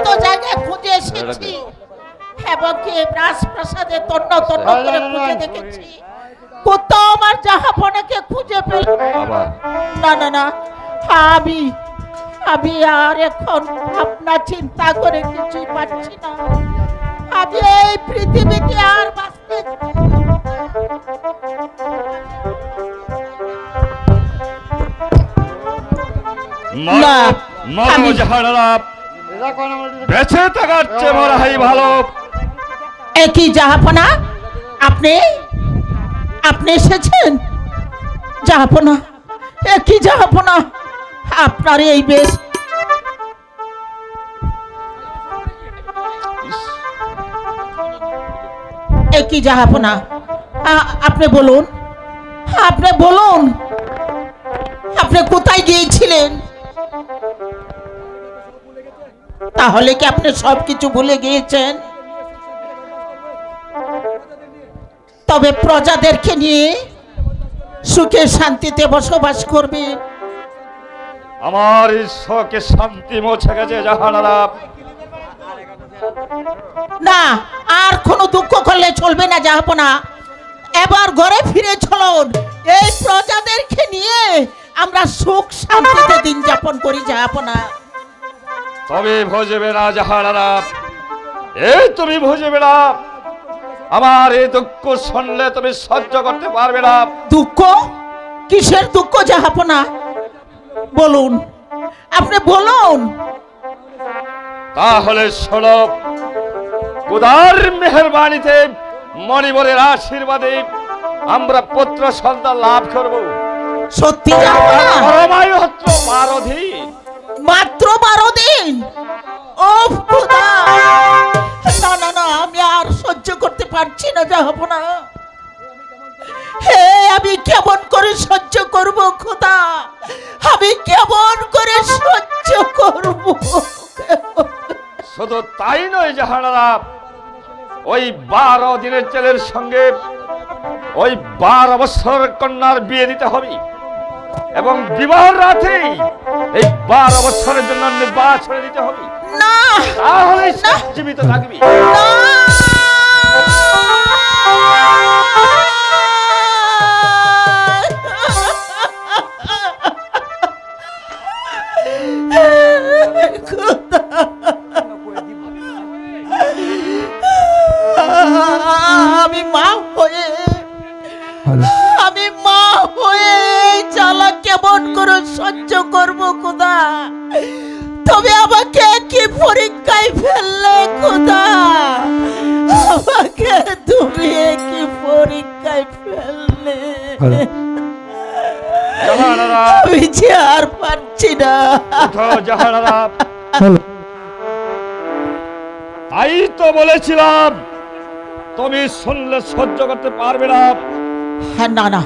এত জায়গায় খুঁজে এসেছি এবং কি রাজপ্রাসাদে তন্ন তন্ন করে খুঁজে দেখেছি, কোথাও আমার জাহাপনাকে খুঁজে পেল না। না না, আমি আর এখন ভাবনা চিন্তা করে কিছুই পাচ্ছি না। আমি এই পৃথিবীতে আর বাঁচতে না। বেঁচে থাকার চেয়ে মরাই ভালো। একই জাহাপনা, আপনি এসেছেন? জাহাপনা, একই জাহাপনা, আপনার এই বেশ। একই জাহাপনা, আপনি বলুন, আপনি কোথায় গিয়েছিলেন? তাহলে কি আপনি সবকিছু ভুলে গিয়েছেন? তবে প্রজাদেরকে নিয়ে সুখে শান্তিতে বসবাস করবেন। আমার ঈশ্বরকে শান্তি মুছে গেছে জাহানারা। না, আর কোনো দুঃখ করলে চলবে না জাহাপনা। এবার ঘরে ফিরে চলুন, এই প্রজাদেরকে নিয়ে আমরা সুখ শান্তিতে দিন যাপন করি জাহাপনা। তবে ভজবে না জাহানারা, এই তুমি ভজবে না। আমার এই দুঃখ শুনলে তুমি সহ্য করতে পারবে না। দুঃখ? কিসের দুঃখ জাহাপনা? বলুন, আপনি বলুন। তাহলে শোনো, খোদার মেহেরবানিতে মণিবরের আশীর্বাদে আমরা পুত্র সন্তান লাভ করব। সত্যি জাহাপনা? মাত্র 12 দিন। মাত্র 12 দিন? ও খোদা! না না না, আমি আর সহ্য করতে পারছি না জাহাপনা। হে, আমি কেমন করে সহ্য করব খোদা? আমি কেমন করে সহ্য করব? শুধু তাই নয় জাহানারা, ওই 12 দিনের ছেলের সঙ্গে ওই 12 বছরের কন্যার বিয়ে দিতে হবে এবং বিবাহের রাতে এই 12 বছরের জন্য নির্বাচন দিতে হবে। না, তাহলে জীবিত থাকবি। আমি মা হয়ে জ্বালা কেমন করে সহ্য করব খোদা? তবে আমাকে কি পরীক্ষায় ফেললে খোদা? আমাকে তুমি কি পরীক্ষায় ফেললে? আমি যে আর পারছি না। তাই তো বলেছিলাম, তুমি শুনলে সহ্য করতে পারবে না। না না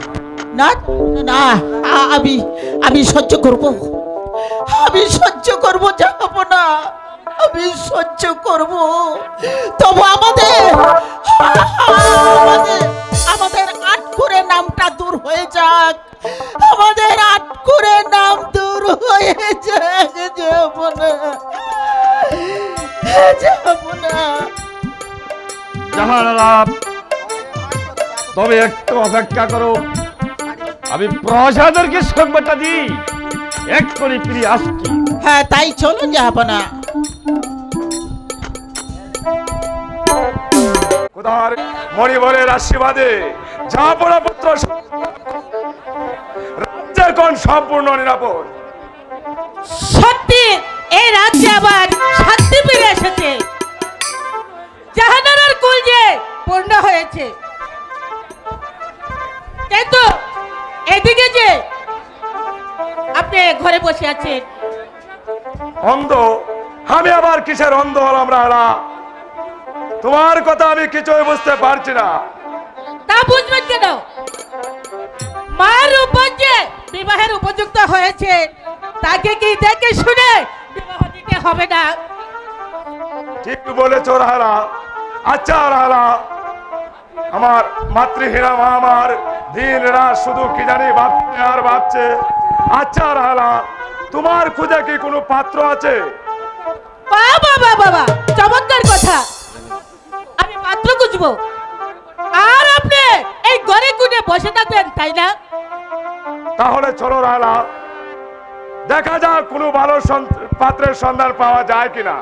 না না, আমি সহ্য করব, আমি সহ্য করব জাহাপনা, আমি সহ্য করব। তবু আমাদের আটকুরে নামটা দূর হয়ে যাক, আমাদের আটকুরে নাম দূর হয়ে যাক জাহাপনা, জাহাপনা। জাহানারা, তবে একটু অপেক্ষা করো, আমি প্রজাদেরকে সংবাদটা দিই, এক্ষুনি ফিরে আসছি। হ্যাঁ, তাই চলুন জাহাপনা। খোদার মণিবরের আশীর্বাদে জাহাপনা পুত্র রাজ্য এখন সম্পূর্ণ নিরাপদ। সত্যি এই রাজ্যে আবার শান্তি ফিরে এসেছে, জাহানারার কুল যে পূর্ণ হয়েছে। কিন্তু এদিকে যে আপনি ঘরে বসে আছেন অন্ধ, আমি আবার কিসের অন্ধ হলাম রাহারা? তোমার কথা আমি কিছুই বুঝতে পারছি না। তা বুঝবেন কেন? মায়ের উপর যে বিবাহের উপযুক্ত হয়েছে, তাকে কি দেখে শুনে বিবাহ দিতে হবে না? ঠিক বলেছ রাহারা। আচ্ছা রাহারা, আমার মাতৃহীনা মা আমার দিন রাত শুধু কি জানি ভাবছে আর ভাবছে। আচ্ছা রাহারা, তোমার খুঁজে কি কোনো পাত্র আছে? বাবা বাবা, চমৎকার কথা। আমি পাত্র খুঁজবো আর আপনি এই ঘরে কুটে বসে থাকবেন, তাই না? তাহলে চলো রায়লা, দেখা যাক কোনো ভালো পাত্রের সন্ধান পাওয়া যায় কিনা।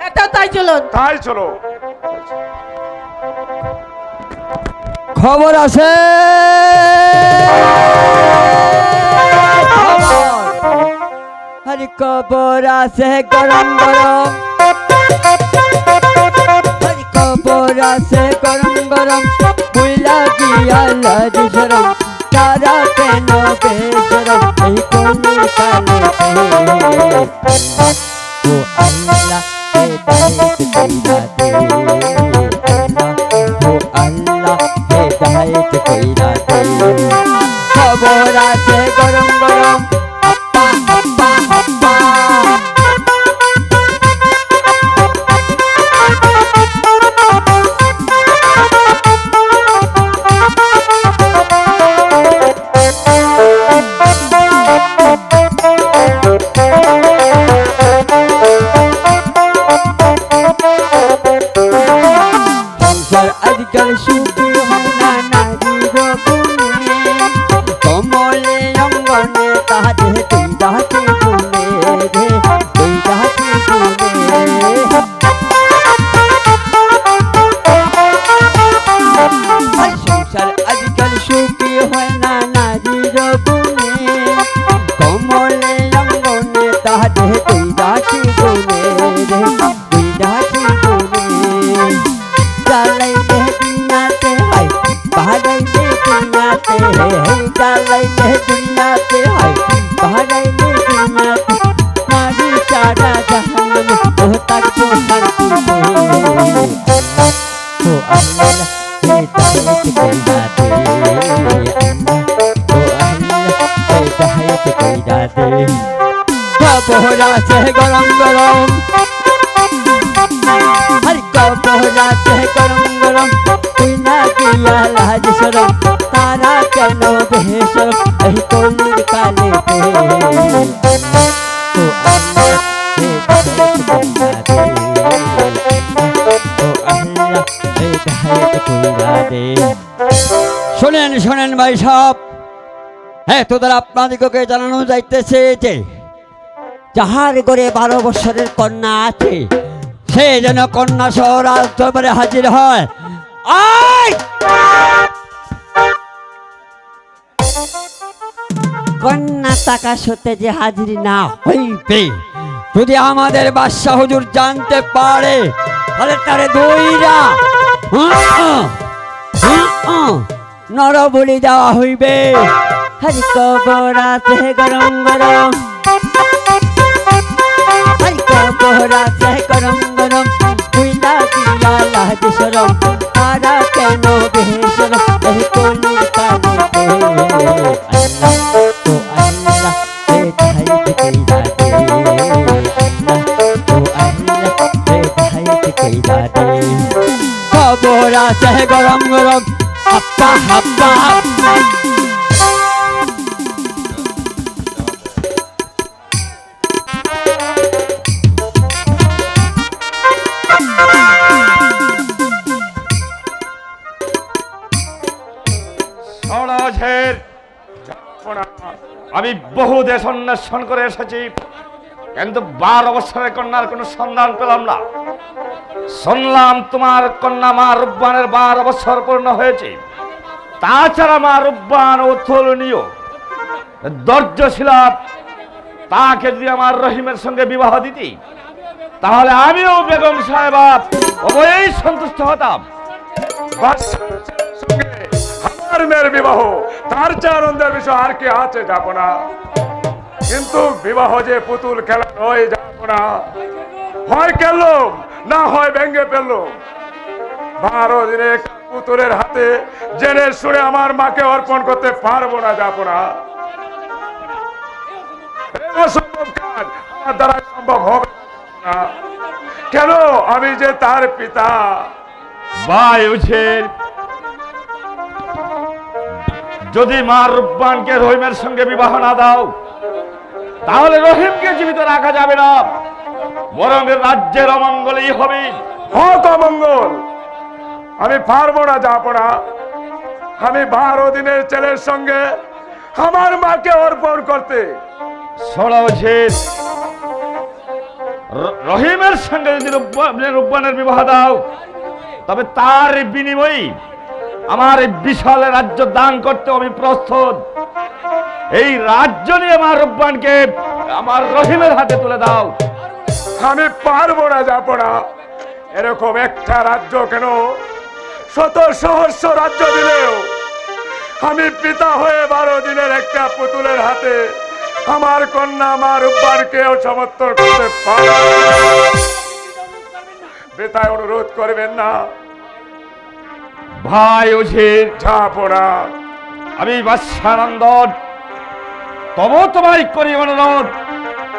এটা তাই চলুন। তাই চলো। খবর আছে, খবর আছে গরম গরম, খবর আছে গরম গরম, বুইলা গিয়া লাজি সরম, তারা কেন বেসরম এই কোনি কালে। ও আল্লাহ হেদায়েত কইরা দে, ও আল্লাহ হেদায়েত কইরা দে। খবর আছে গরম গরম, আপ্পা আপ্পা আপ্পা। সংসার আজকাল সুখী হয় না নারীর গুণে, কমলে অঙ্গনে তাহাতে তুই ডাকে গুনে রে, তুই ডাকে গুনে। সংসার আজকাল সুখী হয় না নারীর গুণে, কমলে অঙ্গনে তাহাতে তুই ডাকে গুনে রে, তুই ডাকে গুনে। চালাইলে দুনিয়াতে হয়, বাড়াইলে দুনিয়াতে, চালাইলে দুনিয়াতে হয়, বাড়াইলে দুনিয়াতে, নারী চারা জাহান্নামে ও থাকবো শান্তিতে। ও আল্লাহ হেদায়েত কইরা দে, ও আল্লাহ হেদায়েত কইরা দে। খবর আছে গরম গরম, हर खबरा से गरम गरम, बिना किया लाज शरम, तारा चलो बेशरम यही कोनी काले पे। ओ अल्लाह हेदायत कइरा दे, ओ अल्लाह हेदायत कइरा दे। শুনেন শুনেন ভাই সাহেব, হ্যাঁ তোদের আপনাদিগকে জানানো যাইতেছে যে যাহার ঘরে 12 বছরের কন্যা আছে সে যেন কন্যা সহ রাজ দরবারে হাজির হয়। আয় কন্যা টাকা সতে যে হাজির না হইবে, যদি আমাদের বাদশাহ হুজুর জানতে পারে তাহলে তারে দইরা নর বলি দেওয়া হইবে। হরি খবর আছে গরম গরম, हर खबरा से गरम गरम, बुइला दिया लाज शरम, तारा केनो बेशरम यही कोनी काले पे। अल्लाह तो अल्लाह हेदायत कइरा दे, अल्लाह तो अल्लाह हेदायत कइरा दे। खबरा से गरम गरम, अप्पा अप्पा अप्पा। আমি বহু দেশ অন্বেষণ করে এসেছি, কিন্তু 12 বছরের কন্যার কোনো সন্ধান পেলাম না। শুনলাম তোমার কন্যা মা রূপবানের 12 বছর পূর্ণ হয়েছে। তাছাড়া মা রূপবান অতুলনীয় ধৈর্যশীল, তাকে যদি আমার রহিমের সঙ্গে বিবাহ দিতি তাহলে আমিও বেগম সাহেবা অবশ্যই সন্তুষ্ট হতাম। আমার মেয়ের বিবাহ তার চেয়ে আনন্দের বিষয় আর কি আছে, যাব না। কিন্তু বিবাহ যে পুতুল খেলা নয়, যাব না। হয় খেললাম না হয় ভেঙে ফেললাম। 12 দিনে পুতুলের হাতে জেনে শুনে আমার মাকে অর্পণ করতে পারবো না, যাব না। অসম্ভব কাজ আমার দ্বারা সম্ভব হবে না। কেন? আমি যে তার পিতা। ভাই উছেন, যদি মা রূপবানকে রহিমের সঙ্গে বিবাহ না দাও তাহলে রহিমকে জীবিত রাখা যাবে না। বরং রাজ্যের অমঙ্গলই হবে। হোক অমঙ্গল, আমি পারবো না যাপনা। আমি 12 দিনের ছেলের সঙ্গে আমার মাকে অর্পণ করতে। ষড়ঝের রহিমের সঙ্গে যদি রূপবানের বিবাহ দাও, তবে তার বিনিময়ে আমার এই বিশাল রাজ্য দান করতে আমি প্রস্তুত। এই রাজ্য নিয়ে আমার রূপবানকে আমার রহিমের হাতে তুলে দাও। আমি পারবো না যাপনা। এরকম একটা রাজ্য কেন, শত সহস্র রাজ্য দিলেও আমি পিতা হয়ে 12 দিনের একটা পুতুলের হাতে আমার কন্যা আমার রূপবানকে সমর্থন করতে পারবো না। পিতায় অনুরোধ করবেন না ভাই অজির, যাপনা। আমি বাদশানন্দন, তবু তোমায় করি অনুরোধ,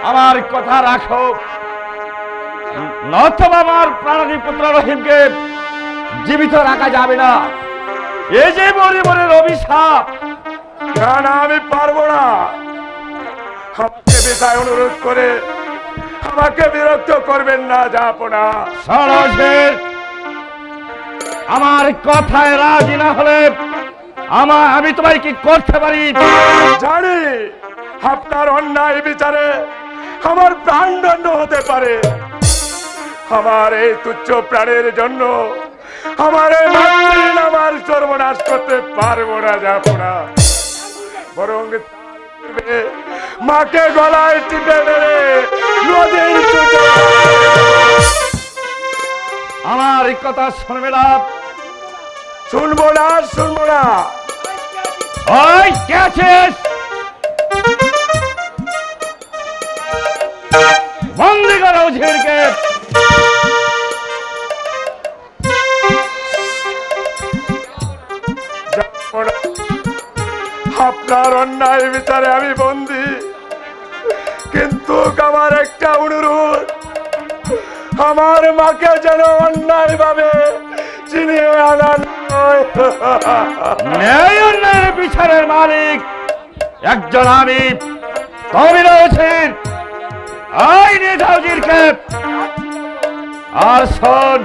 আমার কথা রাখো, নতুবা আমার প্রাণী পুত্র রহিমকে জীবিত রাখা যাবে না। এই যে মরিবরের অভিশাপ। না না, আমি পারবো না। আমাকে পিতায় অনুরোধ করে আমাকে বিরক্ত করবেন না যাপনা। ষড়ঝের আমার কথায় রাজি না হলে আমি তোমায় কি করতে পারি? জানি আপনার অন্যায় বিচারে আমার প্রাণদণ্ড হতে পারে। আমার এই তুচ্ছ প্রাণের জন্য আমার এই মাতৃহীন আমার সর্বনাশ করতে পারবো না যাপনা। বরং মাকে গলায় টিপে মেরে নদীর চুটে। আমার এই কথা শুনবে না? শুনবো না, শুনবো না। ওই কে আছিস? বন্দি করো ঝিরকে। আপনার অন্যায় বিচারে আমি বন্দী, কিন্তু আমার একটা অনুরোধ, আমার মাকে যেন অন্যায় ভাবে চিনিয়ে আনার ন্যায় অন্যায়ের বিচারের মালিক একজন আমি, তুমি রয়েছেন। আই নিয়ে যাও জিরকে। আর শোন,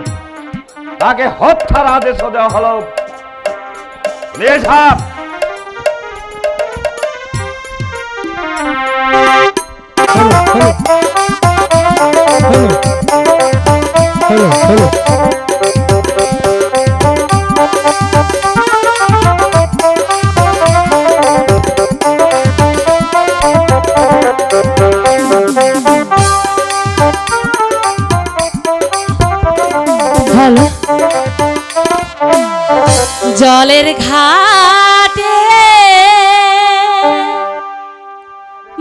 তাকে হত্যার আদেশ দেওয়া হলো। নিয়ে যা। জলের ঘাটে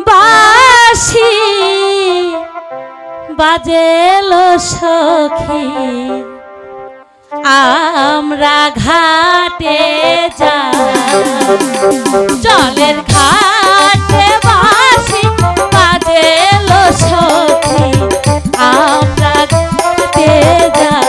বাঁশি বাজেলো সখী, আমরা ঘাটে যাই। জলের ঘাটে বাঁশি বাজেলো সখী, আমরা ঘাটে যাই।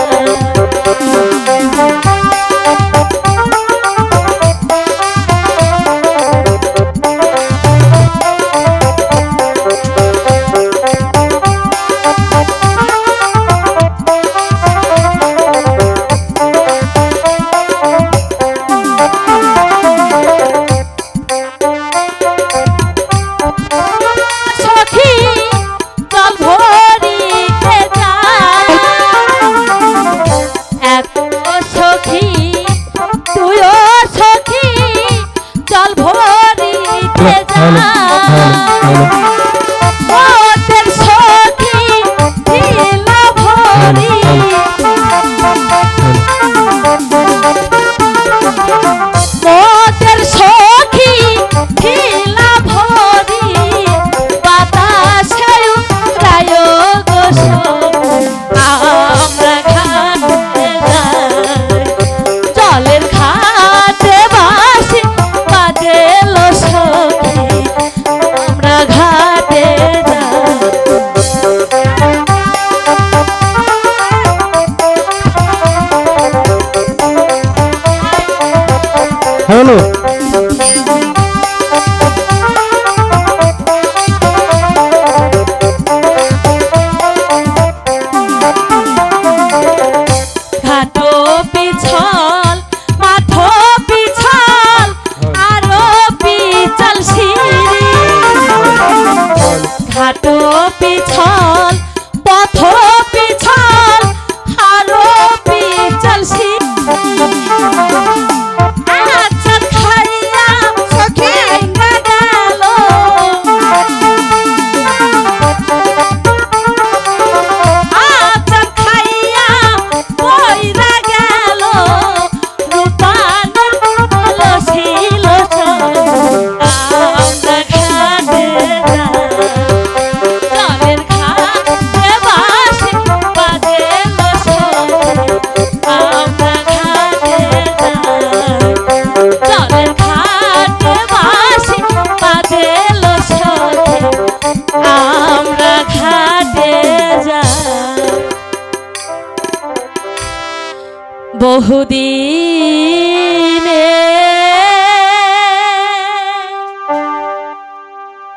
বহুদিনে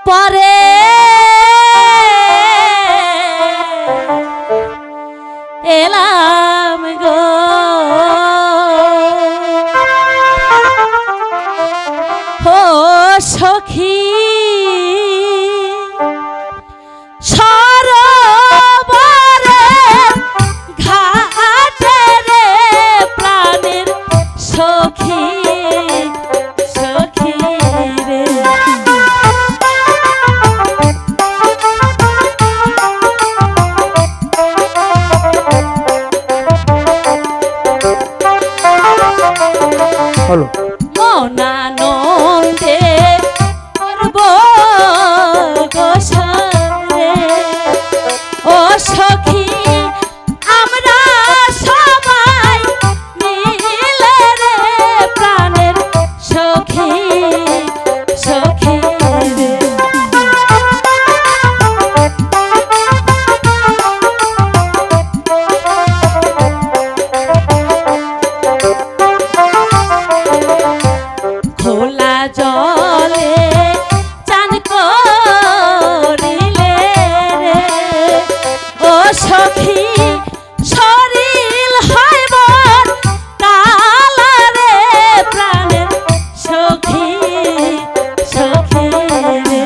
পরে এলাম গো ও সখী সরোবরের ঘাটে রে প্রাণের সখী সখী রে হলো মনানন্দে করব গোসারে ও সখী আমরা সবাই মিলে রে প্রাণের সখী সখী রে খোলা জলে চান করিলে রে ও সখী শরীর হয় মোর কালা রে প্রাণের সখী সখী রে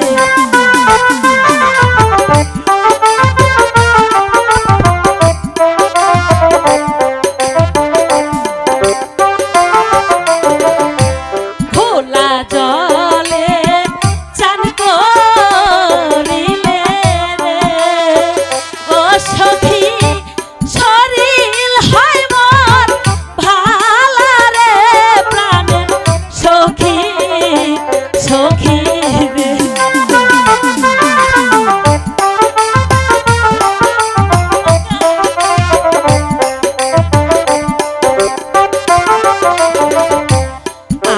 খোলা জলে চান করিলে রে ও সখী শরীর হয় মোর ভালা রে প্রাণের সখী সখী রে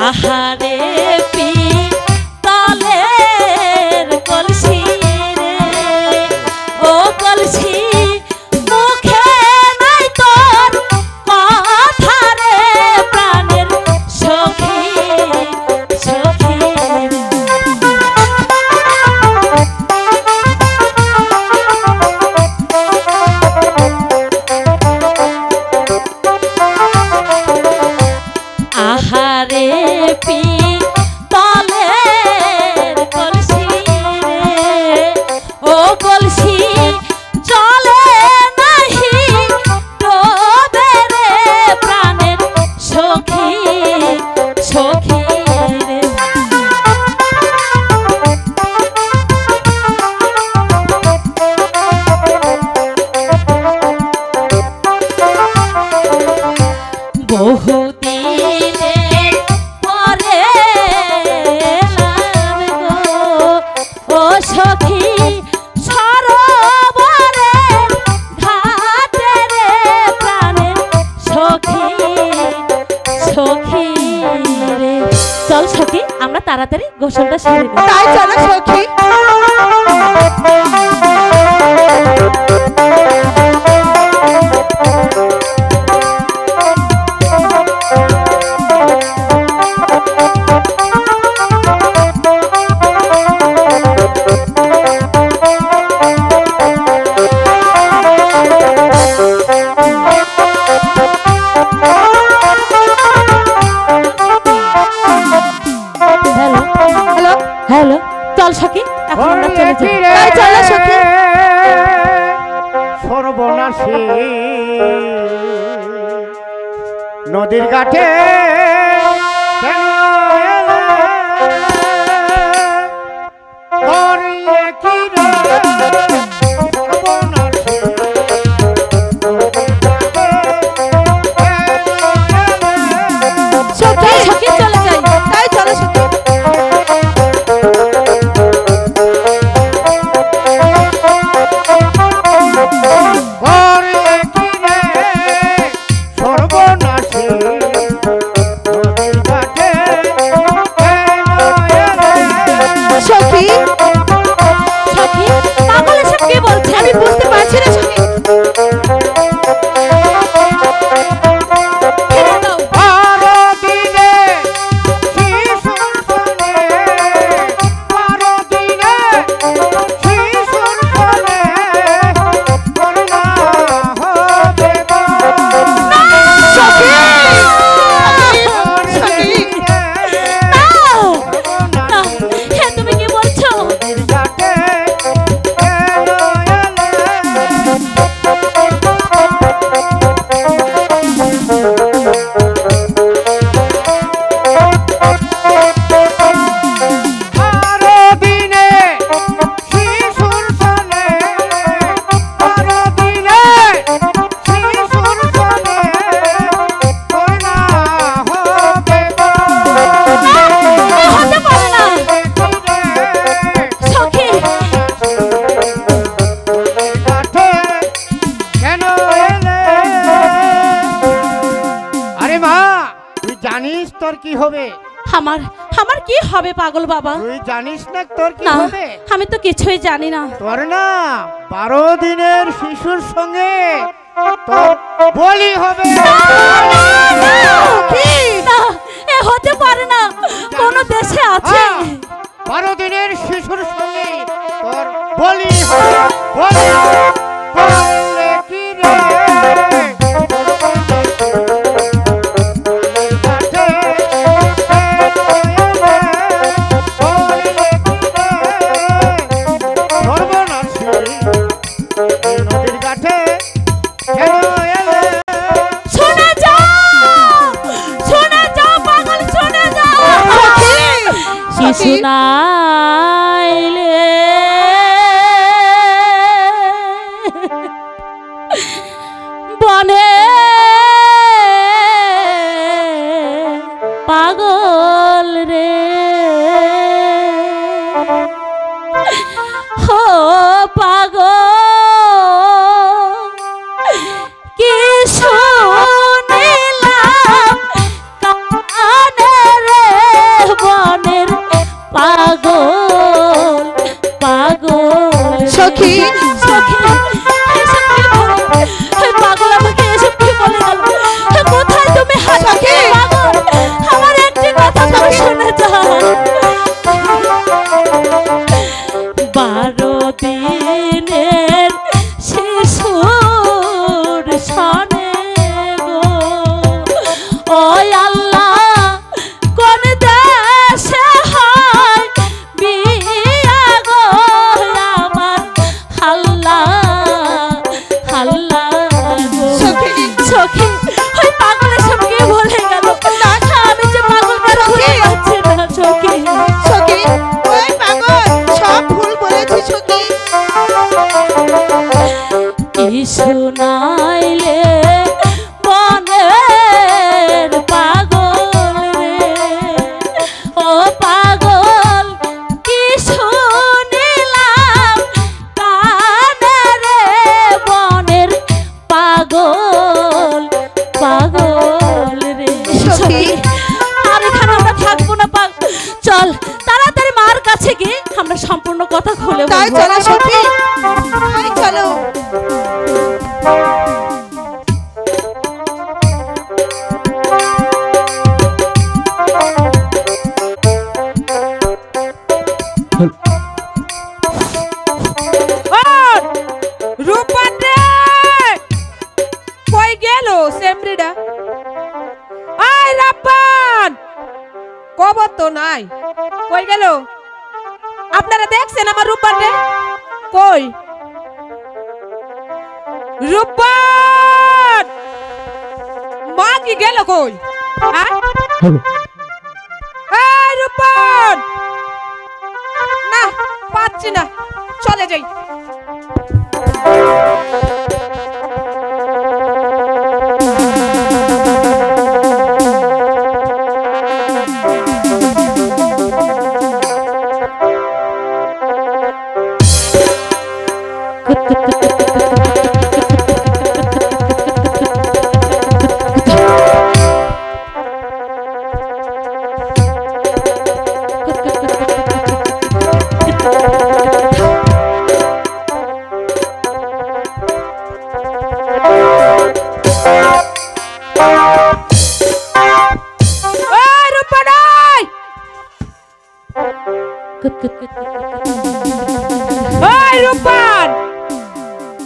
আহারে পি তলের কলসি রে ও কলসি মুখে নাই তোর কথা রে প্রাণের সখী সখী রে আহারে পি তলের কলসি রে ও কলসি চলে নাহি ডোবে রে প্রাণের সখী সখী রে বহুদিনের পরে এলাম গো ও সখী সরোবরের ঘাটে রে প্রাণের সখী সখী রে চল সখী আমরা তাড়াতাড়ি গোসলটা সেরে নিই তাই চলো সখী। হ্যালো হ্যালো হ্যালো চল সখী এখন আমরা চলে যাই তাই চলো সখী সর্বনাশী নদীর ঘাটে কেন এলে? করিলে কি রে? সর্বনাশী সখী সখী চলে যাই তাই চলো সখী করিলে কি রে? সর্বনাশী কি হবে? আমার আমার কি হবে পাগল বাবা? তুই জানিস না তোর কি না, হবে? আমি তো কিছুই জানি না। তোর না 12 দিনের শিশুর সঙ্গে তোর বলি হবে। কি? না, এ হতে পারে না। কোন দেশে আছে? 12 দিনের শিশুর সঙ্গে তোর বলি হবে। বলি বললে কি রে? নদীর ঘাটে কেন এলে? শুনে যাও পাগল, শুনে যাও। শিশু নাইলে বনে পাগল রে, হো পাগল কি শুনিলাম কানে রে, বনের পাগল পাগল সখী, সখী এসব কি বলে? এই পাগল আমাকে এসব কি বলে গেল? কোথায় তুমি হাসি পাগল? আমার একটি কথা তুমি শুনে যাও। 12 দিনের শিশুর সনে গো, ও আল্লাহ কোন দেশে হয় বিয়া গো আমার, হাল্লা হাল্লা গো। সখী, ওই পাগল এসব কি বলে গেল? আমি যে পাগলকে খুঁজে পাচ্ছি না সখী। সখী, ওই পাগল সব ভুল বলেছি সখী। কি শুনাইলে বনের পাগল রে, ও পাগল কি শুনিলাম কানে রে, বনের পাগল পাগল রে। সখী। আর এখানে আমরা থাকবো না চল তাড়াতাড়ি মার কাছে গিয়ে আমরা সম্পূর্ণ কথা খুলে তাই বলবো। চলো সখী, তাই চলো। রূপবান রে, কই গেল সেমরিডা? আয় রাব্বান, কবর তো নাই, কই গেল? আপনারা দেখছেন আমার রূপবান রে? কই রূপবান? মা কি গেল কই? হ্যাঁ, এই রূপবান, না পাচ্ছি না, চলে যাই।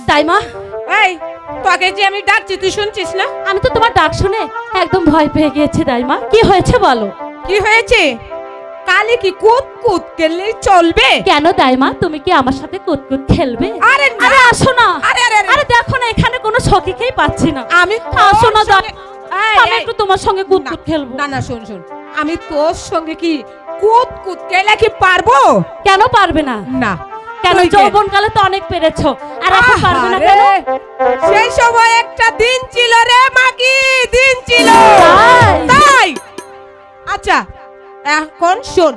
তাই মা, এই তোকে যে আমি ডাকছি তুই শুনছিস না? আমি তো তোমার ডাক শুনে একদম ভয় পেয়ে গিয়েছি দাইমা। কি হয়েছে বলো? কি হয়েছে? কালে কি কুত কুত খেললে চলবে? কেন দাইমা, তুমি কি আমার সাথে কুতকুত খেলবে? আরে না, আরে আসো না। আরে আরে আরে, আরে দেখো না এখানে কোনো সখীকেই পাচ্ছি না। আমি আসো না দাই, এই, আমি এই, একটু তোমার সঙ্গে কুতকুত খেলবো। না না শোন শোন, আমি তোর সঙ্গে কি কুত কুত খেলে কি পারবো? কেন পারবে না? না কেন, তুই যৌবনকালে তো অনেক পেরেছো, আর এখন পারবে না কেন? আহারে, সেই সময় একটা দিন ছিল রে মাগি, দিন ছিল। তাই? তাই আচ্ছা, এখন শোন,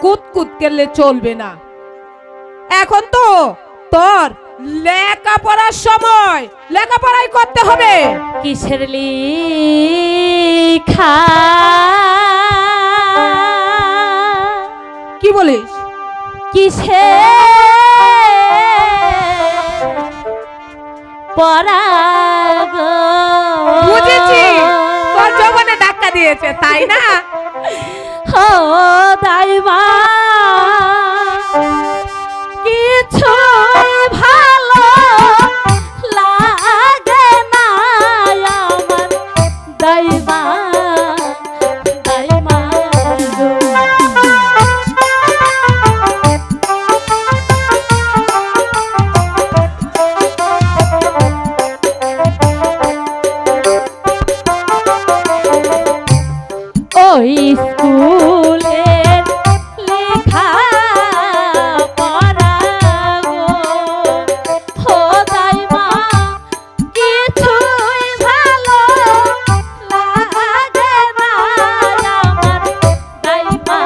কুত কুত খেললে চলবে না। এখন তো তোর লেখাপড়ার সময়, লেখাপড়াই করতে হবে। কিসের লিখা বলিস? কিসে পরাগ? বুঝেছি, তোর যৌবনে ধাক্কা দিয়েছে, তাই না? ও দাইমা কিছু ভালো লাগে না আমার দাইমা, দাইমা গো। ওই স্কুলের লেখা পড়া গো, ও দাইমা কিছুই ভালো লাগে না আমার দাইমা,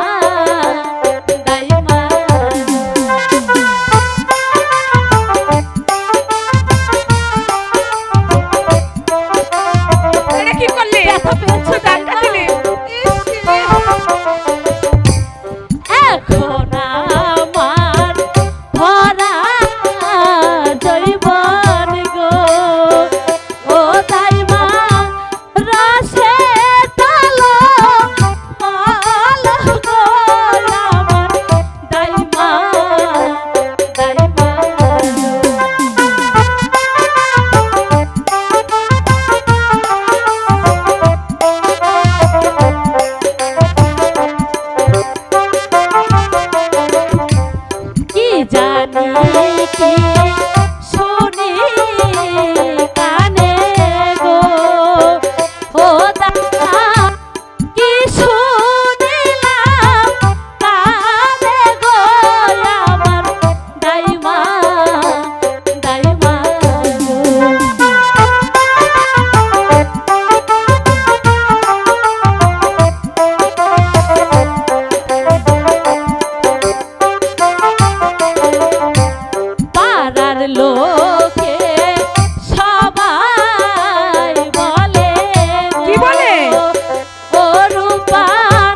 দাইমা। এটা কি করলি? ব্যথা পেয়েছো ধাক্কা দিলি? এখন আমার ভরা জৈবন গো, ও দাইমা রসে তালো পাল গো আমার দাইমা, দাইমা। কি জানি কি শুনি কানে গো, ও দাদা কি শুনিলাম কানে গো আমার দাইমা, দাইমা গো। পাড়ার লোকে সবাই বলে, কি বলে? ও রূপান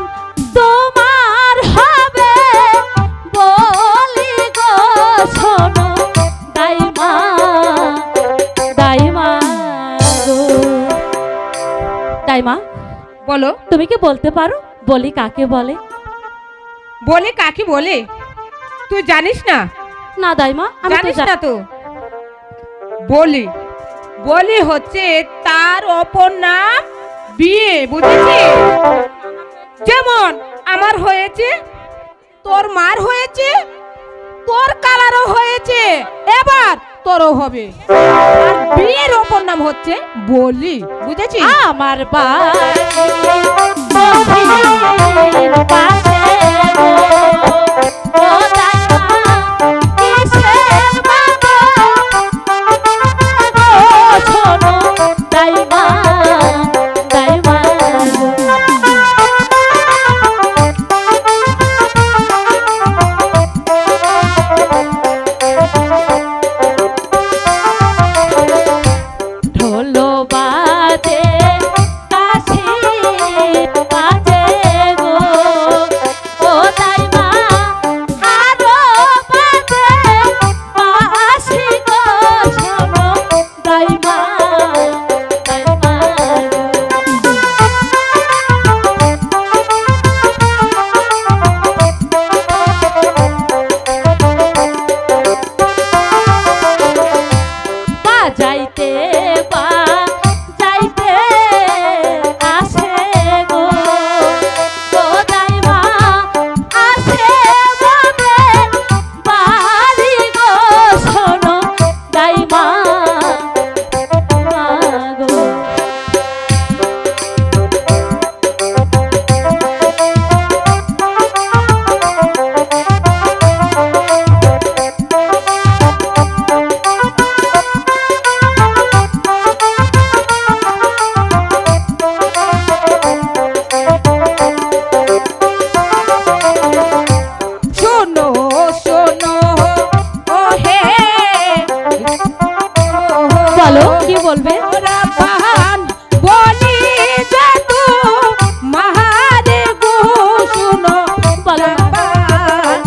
তোমার হবে বলি গো, শোনো দাইমা, দাইমা গো। দাইমা বলো, তুমি কি বলতে পারো বলি কাকে বলে? বলে কাকে বলে তুই জানিস না? না দাইমা, আমি তো জানিস জানি না তো? বলি, বলি হচ্ছে তার অপর নাম বিয়ে, বুঝেছিস? যেমন আমার হয়েছে, তোর মার হয়েছে, তোর কালারও হয়েছে, এবার তোরও হবে। আর বিয়ের অপর নাম হচ্ছে বলি, বুঝেছিস? আমার বাড়ির পাশে গো, ও দাইমা কিসের বাবা গো, শোনো দাইমা, দাইমা গো। ঢোলো বাজে কাশি বাজে গো, ও দাইমা আরো বাজে বাঁশি গো, শোনো দাইমা, দাইমা বাজাইতে বাজাইতে আসে গো, ও দাইমা আসে ববে বাড়ি গো, শোনো দাইমা, গো। শোনো শোনো ও হে, বলো কি বলবে? ওরা বাহান বলি যে তু মাহারে গো, শোনো বলো। বাহান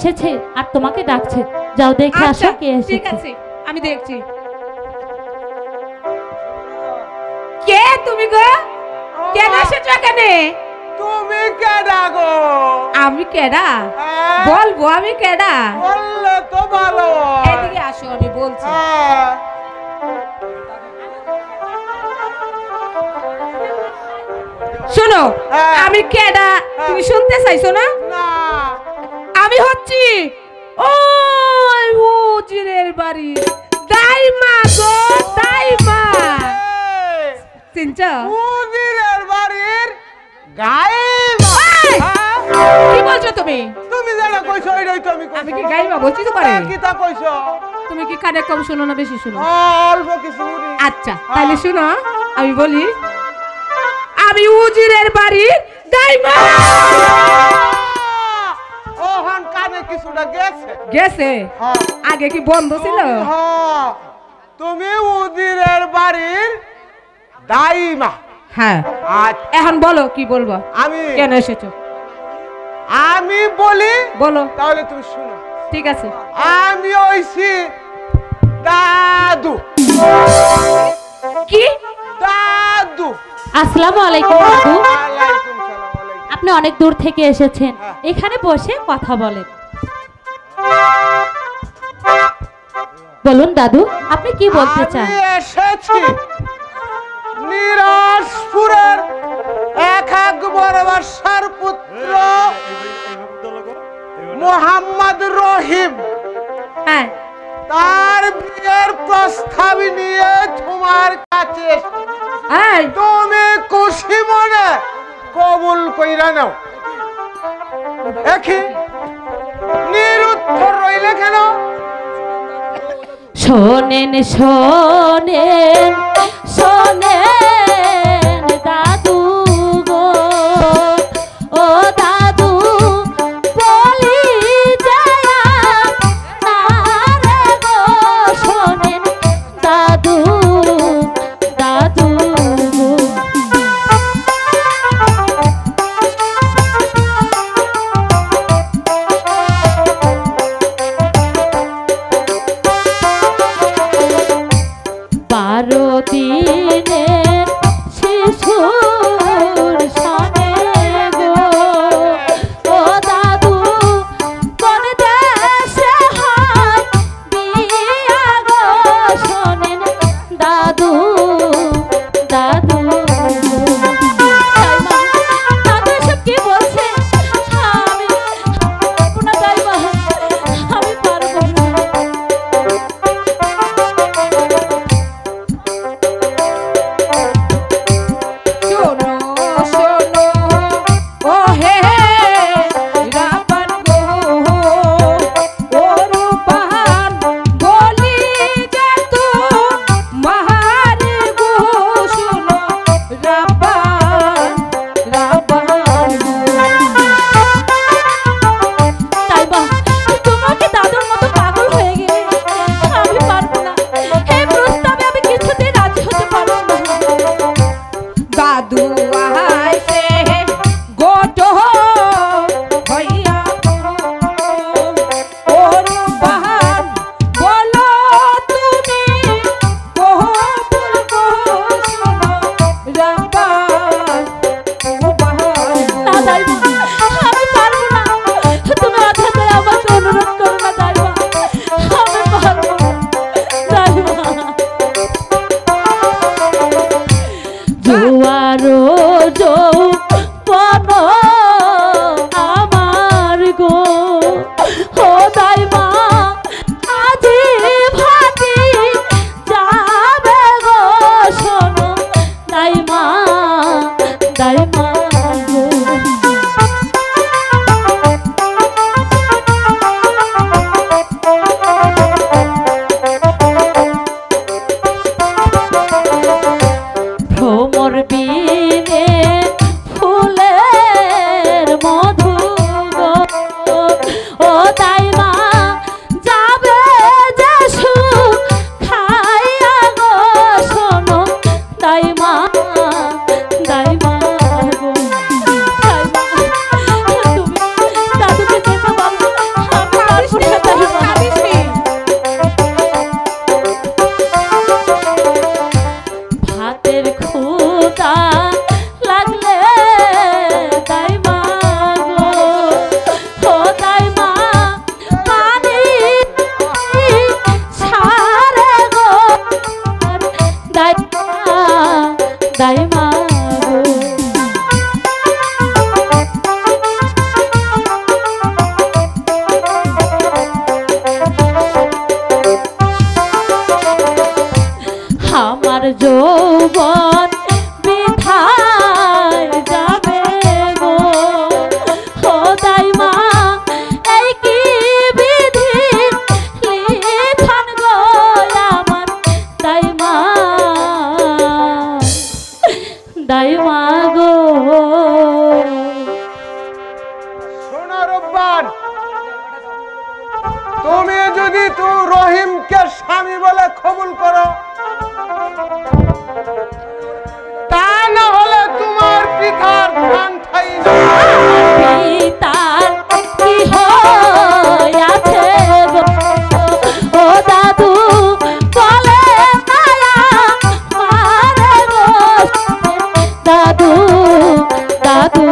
এসেছে আর তোমাকে ডাকছে, যাও দেখে আসো কে ঠিক এসেছে। আছে, আমি দেখছি। কে তুমি গো? কেন এসেছো এখানে? তুমি কেডা গো? আমি কেডা? হ্যাঁ? বলবো আমি কেডা? বললে তো ভালো হয়। এদিকে আসো, আমি বলছি। হ্যাঁ। শোনো, হ্যাঁ। আমি কেডা তুমি শুনতে চাইছো না? না। আমি হচ্ছি ওই উজিরের বাড়ি দাইমা গো, দাইমা। এই, চিনছো? উজিরের বাড়ির গাইমা। এই! হ্যাঁ? কি বলছো তুমি? তুমি যেটা কইছো ওইটাই তো আমি আমি কি গাইমা বলছি তো পারে? কি তা কইছো? তুমি কি কানে কম শোনো না বেশি শোনো? অল্প কিছু শুনি। আচ্ছা, তাহলে শোনো, আমি বলি আমি উজিরের বাড়ি দাইমা। ওহন কানে কিছুটা গেছে। গেছে? হ্যাঁ। আগে কি বন্ধ ছিল? হ্যাঁ। তুমি উজিরের বাড়ির দাইমা। হ্যাঁ। আচ্ছা, এখন বলো কি বলবো, আমি কেন এসেছো আমি বলি বলো। তাহলে তুমি শুনো। ঠিক আছে। আমি হইছি দাদু। কি? দাদু। আসসালামু আলাইকুম দাদু। ওয়ালাইকুম সালাম। ওয়ালাইকুম। আপনি অনেক দূর থেকে এসেছেন, এখানে বসে কথা বলেন। বলুন দাদু, আপনি কি বলতে চান? আমি এসেছি নিরাজপুরের এক আকবর বাদশার পুত্র মোহাম্মদ রহিম, হ্যাঁ। তার বিয়ের প্রস্তাব নিয়ে তোমার কাছে এসেছি। এই, তুমি খুশি মনে কবুল কইরা নাও। দেখি নিরুত্তর রইলে কেন? শোনেন শোনেন শোনেন দাদু গো, ও দাদু বলি যায় না রে গো, শোনেন দাদু দাদু গো। দিনের শিশুর সনে গো, ও দাদু কোন দেশে হয় বিয়া গো, শোনেন দাদু দাদু। দাদু এসব কি বলছে? আমি আপনার দাইমা, আমি পারবো না। যৌবন বৃথায় যাবে গো খোদাই মা এই কি বিধি লিখন গো আমার দাইমা দাইমা গো শোনো রব্বান, তুমি যদি তো রহিমকে স্বামী বলে কবুল করো, তা না হলে তোমার পিতার প্রাণ ঠাই না। পিতার কি হইয়াছে গো ও দাদু বলে মায়া মারে গো দাদু দাদু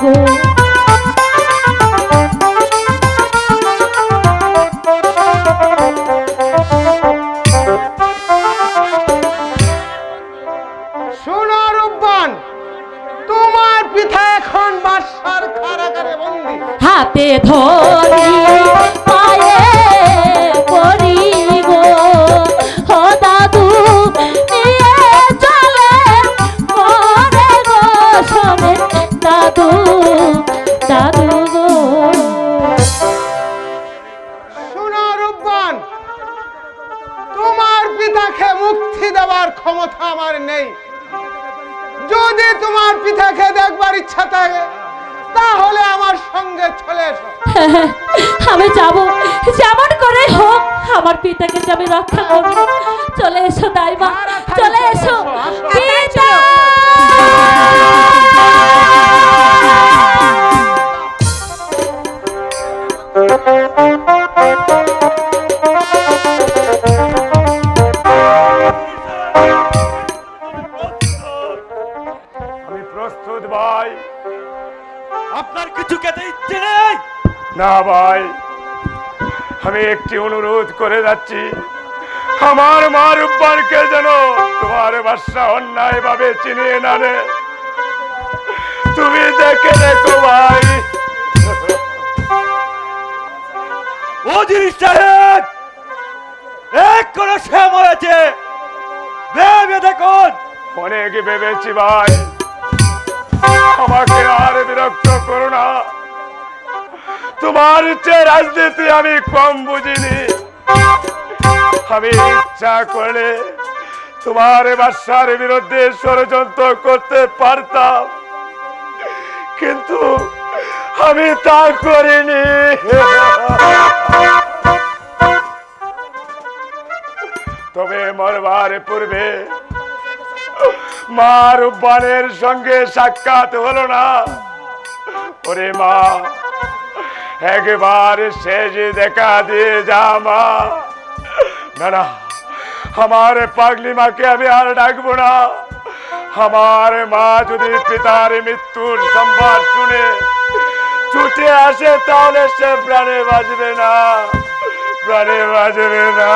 গো শোনো রব্বান, তোমার পিতা এখন বাদশার কারাগারে বন্দী। হাতে ধরি পায়ে পড়ি গো ও দাদু নিয়ে চলে মরে গো সবে দাদু দাদু গো শোনো রব্বান, তোমার পিতাকে মুক্তি দেওয়ার ক্ষমতা আমার নেই। যদি তোমার পিতাকে দেখবার ইচ্ছা থাকে তাহলে আমার সঙ্গে চলে এসো। আমি যাব, যেমন করে হোক আমার পিতাকে যে আমি রক্ষা করব। চলে এসো দাইমা, চলে এসো পিতা। আমি প্রস্তুত ভাই। আপনার কিছু খেতে ইচ্ছে নেই? না ভাই, আমি একটি অনুরোধ করে যাচ্ছি, আমার মা রূপবানকে যেন তোমার বাদশা অন্যায় ভাবে চিনিয়ে না নে। তুমি দেখে দেখো ভাই। ওজির সাহেব, এক করে সে মরেছে, ভেবে দেখুন। অনেক ভেবেছি ভাই, আমাকে আর বিরক্ত করো না। তোমার ইচ্ছে রাজনীতি আমি কম বুঝিনি। আমি ইচ্ছা করলে তোমার বাদশার বিরুদ্ধে ষড়যন্ত্র করতে পারতাম, কিন্তু আমি তা করিনি। তবে মরবার পূর্বে মা রূপবানের সঙ্গে সাক্ষাৎ হলো না। ওরে মা, একবার শেষ দেখা দিয়ে যা মা। না না, আমার পাগলি মাকে আমি আর ডাকবো না। আমার মা যদি পিতার মৃত্যুর সংবাদ শুনে ছুটে আসে তাহলে সে প্রাণে বাঁচবে না, প্রাণে বাঁচবে না।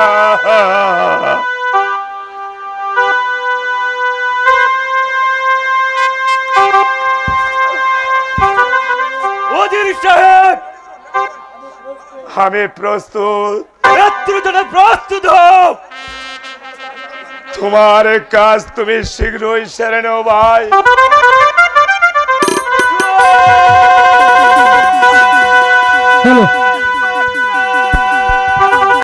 ওজির সাহেব, আমি প্রস্তুত। মৃত্যুর জন্য প্রস্তুত হও। তোমার কাজ তুমি শীঘ্রই সেরে নেও ভাই। চলো